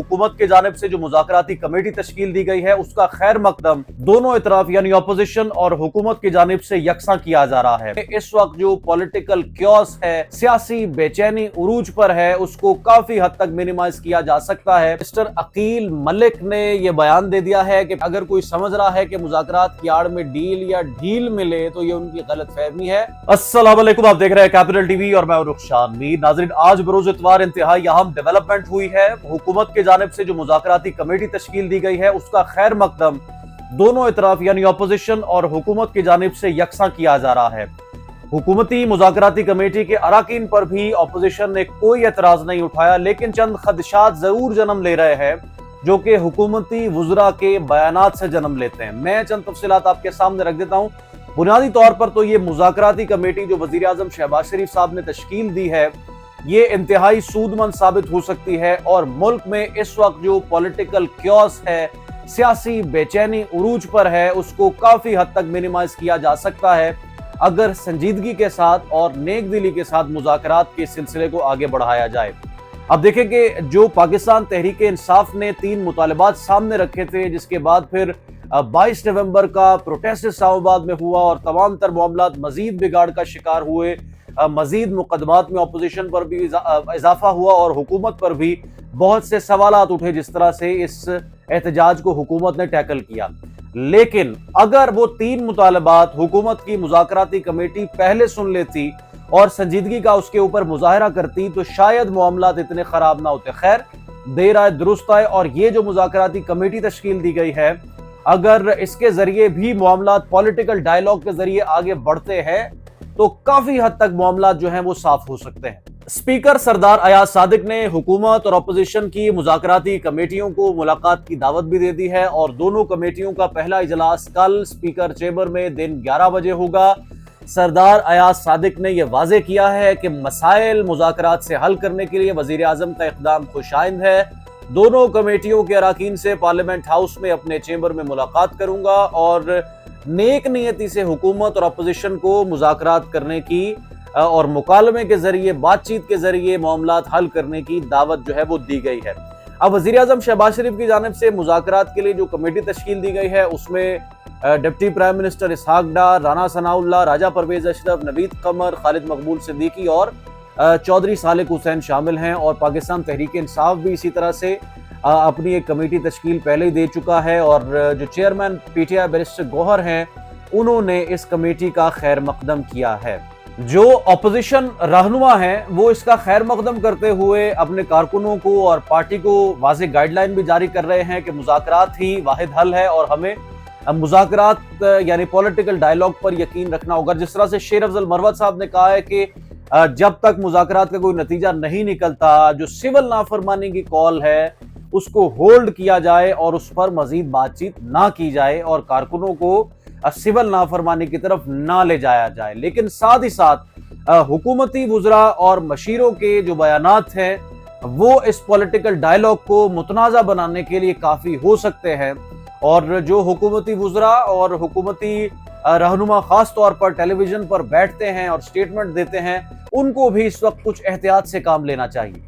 हुकूमत की जानिब से जो मुज़ाकराती कमेटी तश्कील दी गई है उसका खैर मकदम दोनों इतराफ यानी अपोजिशन और हुकूमत की जानिब से यकसा किया जा रहा है। इस वक्त जो पॉलिटिकल क्योस है, सियासी बेचैनी उरूज पर है, उसको काफी हद तक मिनिमाइज किया जा सकता है। मिस्टर अकील मलिक ने यह बयान दे दिया है कि अगर कोई समझ रहा है कि मुज़ाकरात की आड़ में डील या ढील मिले तो ये उनकी गलतफहमी है। अस्सलाम वालेकुम, आप देख रहे हैं कैपिटल टीवी और मैं रुखशान मीर। नाज़रीन, आज बरोज़ इतवार इंतहाई अहम डेवलपमेंट हुई है। हुकूमत की जानिब से जो मुज़ाकराती कमेटी तश्कील दी गई है उसका खैर मकदम दोनों इतराफ यानी अपोजिशन और हुकूमत की जानिब से यकसा किया जा रहा है। हुकूमती मुज़ाकराती कमेटी के अराकीन पर भी अपोजिशन ने कोई एतराज नहीं उठाया, लेकिन चंद खदशात जरूर जन्म ले रहे हैं जो कि हुकूमती वुज़रा के बयानात से जन्म लेते हैं। मैं चंद तफसीलात आपके सामने रख देता हूँ। बुनियादी तौर पर तो ये मुज़ाकराती कमेटी जो वज़ीर आज़म शहबाज शरीफ साहब ने तश्कील दी है ये इंतहाई सूदमंद साबित हो सकती है और मुल्क में इस वक्त जो पॉलिटिकल क्योस है, सियासी बेचैनी उरूज पर है, उसको काफी हद तक मिनिमाइज किया जा सकता है अगर संजीदगी के साथ और नेक दिली के साथ मुज़ाकरात के सिलसिले को आगे बढ़ाया जाए। अब देखें कि जो पाकिस्तान तहरीक इंसाफ ने 3 मुतालबात सामने रखे थे, जिसके बाद फिर 22 नवंबर का प्रोटेस्ट इस्लामाबाद में हुआ और तमाम तर मामलात मजीद बिगाड़ का शिकार हुए, मजीद मुकदमात में अपोजिशन पर भी इजाफा हुआ और हुकूमत पर भी बहुत से सवालात उठे जिस तरह से इस एहतजाज को हुकूमत ने टैकल किया। लेकिन अगर वो 3 मुतालबात हुकूमत की मुज़ाकराती कमेटी पहले सुन लेती और संजीदगी का उसके ऊपर मुजाहरा करती तो शायद मामलात इतने खराब ना होते। खैर, देर आए दुरुस्त आए और ये जो मुज़ाकराती कमेटी तश्कील दी गई है, अगर इसके जरिए भी मामलात पॉलिटिकल डायलॉग के जरिए आगे बढ़ते हैं तो काफी हद तक मामलात जो हैं वो साफ हो सकते हैं। स्पीकर सरदार अयाज सादिक ने हुकूमत और अपोजिशन की मुज़ाकराती कमेटियों को मुलाकात की दावत भी दे दी है और दोनों कमेटियों का पहला इजलास कल स्पीकर चेंबर में दिन 11 बजे होगा। सरदार अयाज सादिक ने यह वाज़े किया है कि मसाइल मुज़ाकरात से हल करने के लिए वज़ीर आज़म का इक़दाम खुशाइंद है। दोनों कमेटियों के अराकीन से पार्लियामेंट हाउस में अपने चेंबर में मुलाकात करूंगा और नेक नियति से हुकूमत और अपोजिशन को मुज़ाकरात करने की और मुकालमे के जरिए, बातचीत के जरिए मामलात हल करने की दावत जो है वो दी गई है। अब वज़ीर आज़म शहबाज शरीफ की जानिब से मुज़ाकरात के लिए जो कमेटी तश्कील दी गई है उसमें डिप्टी प्राइम मिनिस्टर इसहाक डार, राना सनाउल्लाह, राजा परवेज अशरफ, नवीद कमर, खालिद मकबूल सिद्दीकी और चौधरी सालिक हुसैन शामिल हैं और पाकिस्तान तहरीक इंसाफ भी इसी तरह से अपनी एक कमेटी तश्कील पहले ही दे चुका है और जो चेयरमैन पीटीआई बैरिस्टर गौहर हैं उन्होंने इस कमेटी का खैर मकदम किया है। जो अपोजिशन रहनुमा हैं वो इसका खैर मकदम करते हुए अपने कारकुनों को और पार्टी को वाज़ेह गाइडलाइन भी जारी कर रहे हैं कि मुज़ाकरात ही वाहिद हल है और हमें मुज़ाकरात यानी पॉलिटिकल डायलॉग पर यकीन रखना होगा। जिस तरह से शेर अफजल मरवत साहब ने कहा है कि जब तक मुज़ाकरात का कोई नतीजा नहीं निकलता, जो सिविल नाफरमानी की कॉल है उसको होल्ड किया जाए और उस पर मजीद बातचीत ना की जाए और कारकुनों को सिविल नाफरमानी की तरफ ना ले जाया जाए। लेकिन साथ ही साथ हुकूमती वुज़रा और मशीरों के जो बयानात हैं वो इस पॉलिटिकल डायलॉग को मुतनाज़ा बनाने के लिए काफ़ी हो सकते हैं और जो हुकूमती वुज़रा और हुकूमती रहनुमा खास तौर पर टेलीविजन पर बैठते हैं और स्टेटमेंट देते हैं उनको भी इस वक्त कुछ एहतियात से काम लेना चाहिए।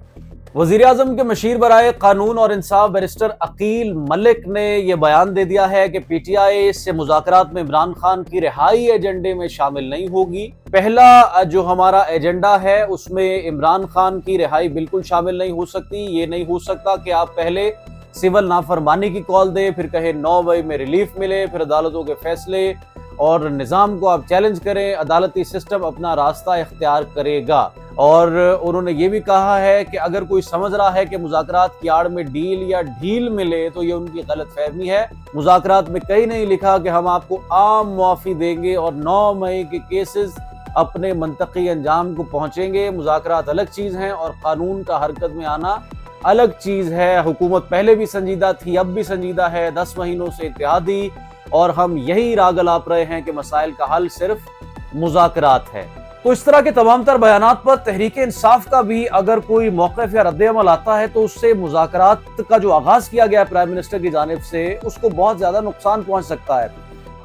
वज़ीर आज़म के मशीर बराए कानून और इंसाफ बैरिस्टर अकील मलिक ने यह बयान दे दिया है कि पीटीआई से मुज़ाकरात में इमरान खान की रिहाई एजेंडे में शामिल नहीं होगी। पहला जो हमारा एजेंडा है उसमें इमरान खान की रिहाई बिल्कुल शामिल नहीं हो सकती। ये नहीं हो सकता कि आप पहले सिविल नाफरमानी की कॉल दे, फिर कहे 9 मई में रिलीफ मिले, फिर अदालतों के फैसले और निज़ाम को आप चैलेंज करें, अदालती सिस्टम अपना रास्ता इख्तियार करेगा। और उन्होंने ये भी कहा है कि अगर कोई समझ रहा है कि मुज़ाकरात की आड़ में डील या ढील मिले तो ये उनकी गलतफहमी है। मुज़ाकरात में कहीं नहीं लिखा कि हम आपको आम मुआफ़ी देंगे और 9 मई के केसेस अपने मंतकी अंजाम को पहुँचेंगे। मुज़ाकरात अलग चीज़ हैं और कानून का हरकत में आना अलग चीज़ है। हुकूमत पहले भी संजीदा थी, अब भी संजीदा है, 10 महीनों से इत्तेहादी और हम यही राग अलाप रहे हैं कि मसाइल का हल सिर्फ मुज़ाकरात है। तो इस तरह के तमाम तर बयानात पर तहरीक इंसाफ का भी अगर कोई मौक़िफ़ या रद्द-ए-अमल आता है तो उससे मुज़ाकरात का जो आगाज़ किया गया प्राइम मिनिस्टर की जानिब से उसको बहुत ज़्यादा नुकसान पहुँच सकता है।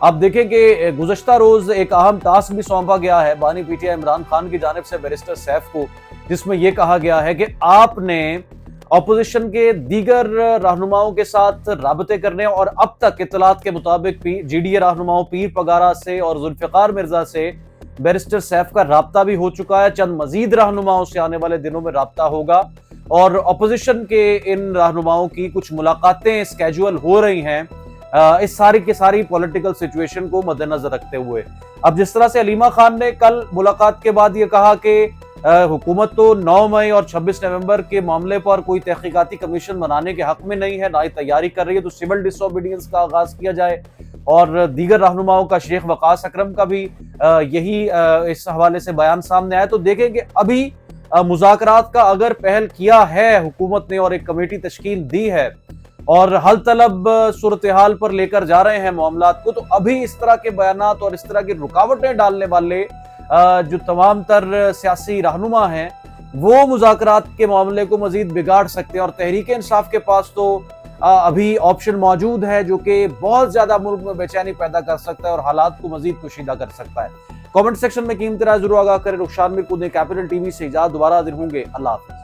आप देखें कि गुज़श्ता रोज़ एक अहम टास्क भी सौंपा गया है बानी पीटीआई इमरान खान की जानिब से बैरिस्टर सैफ को, जिसमें यह कहा गया है कि आपने अपोजिशन के दीगर रहनुमाओं के साथ राबते करने और अब तक इत्तलात के मुताबिक जीडीए रहनुमाओं पीर पगारा से और जुल्फिकार मिर्जा से बैरिस्टर सैफ का राब्ता भी हो चुका है। चंद मजीद रहनुमाओं से आने वाले दिनों में राब्ता होगा और अपोजिशन के इन रहनुमाओं की कुछ मुलाकातें स्केड्यूल हो रही हैं इस सारी की सारी पॉलिटिकल सिचुएशन को मद्देनजर रखते हुए। अब जिस तरह से अलीमा खान ने कल मुलाकात के बाद ये कहा कि हुकूमत तो 9 मई और 26 नवंबर के मामले पर कोई तहकीकाती कमीशन बनाने के हक में नहीं है, ना ही तैयारी कर रही है, तो सिविल डिसोबीडियंस का आगाज किया जाए। और दीगर रहनुमाओं का शेख वकास अकरम का भी यही इस हवाले से बयान सामने आया। तो देखेंगे अभी मुज़ाकरात का अगर पहल किया है हुकूमत ने और एक कमेटी तश्कील दी है और हल तलब सूरत हाल पर लेकर जा रहे हैं मामलात को, तो अभी इस तरह के बयानात और इस तरह की रुकावटें डालने वाले जो तमाम तर सियासी रहनुमा हैं वो मुज़ाकरात के मामले को मजीद बिगाड़ सकते हैं। और तहरीक इंसाफ के पास तो अभी ऑप्शन मौजूद है जो कि बहुत ज्यादा मुल्क में बेचैनी पैदा कर सकता है और हालात को मजीद कुशीदा कर सकता है। कमेंट सेक्शन में कीमती राय जरूर आगाह करें। रुखसार मीर खुद ने कैपिटल टीवी से इजाज़त, दोबारा हाजिर होंगे। अल्लाह हाफ़िज़।